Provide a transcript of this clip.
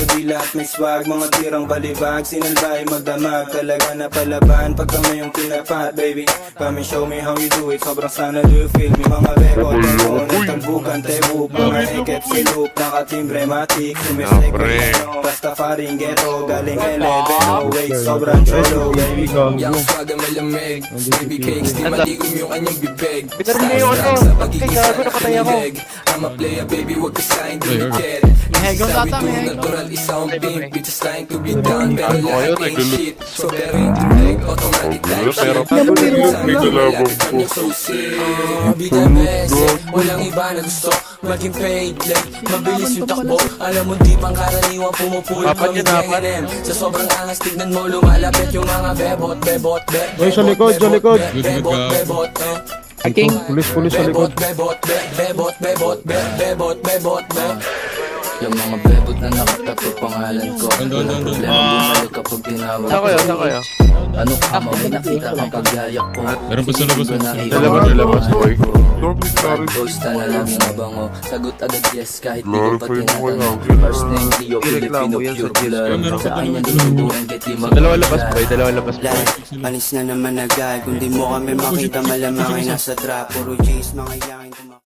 Di lahat may swag, mga tirang balibag. Sinalbay magdamag, talaga na palaban pag kami yung pinapat, baby. Come and show me how you do it, sobrang sana do you feel me. Mga bebo, tebo, nagtambukan, tebo. Mga ekep si loop, nakatimbre, matik. Sumisay ko yung Rastafaring ghetto. Galing eleveno, wait, sobrang cholo, baby. Yang swag ang malamig, baby cakes, di malikom yung anyang bibig. Pero may Style ano, sa pagiging gago, nakatay ako. kilig. I'm a player, baby, wag ka sa limited. Mehego Sabi tata, ko mehego. natural, isang pink. Bitches trying to be down, pero Ano lahat yun, ain't nagulo. shit. So pero yung tulig, automatic Nagulo, type pero shit. may dalawang po. So sick. Be the best, walang iba na gusto maging paid like mabilis yung takbo. Alam mo di pang karaniwang pumupulot Dapat kami yun, dapat. ganyan. Sa sobrang angas tignan mo lumalapit yung mga bebot, bebot, bebot. Uy, sa likod, sa likod. Bebot, bebot, King. Pulis sa likod. bebot, bebot, bebot, bebot, bebot, bebot. Yung mga bebot na nakatato pangalan ko. Walang problema bumalik kapag tinawag Saan kayo? Saan kayo? Ano ka mo, may nakita kang pagyayak ko. Meron pa sa labas. Labas, boy. Dormit ka rin. Posta na lang yung mabango. Sagot agad yes kahit di ko pa Clarify mo tinatanong. kaya. First name Leo Filipino yan sa pure blood. meron Sa pa akin dalawa. yung dinuduan kahit di Dalawa labas boy, dalawa labas boy. Like, panis na naman agad. Kung di mo kami makita, malamang ay nasa trap. Puro G's, mga yangin.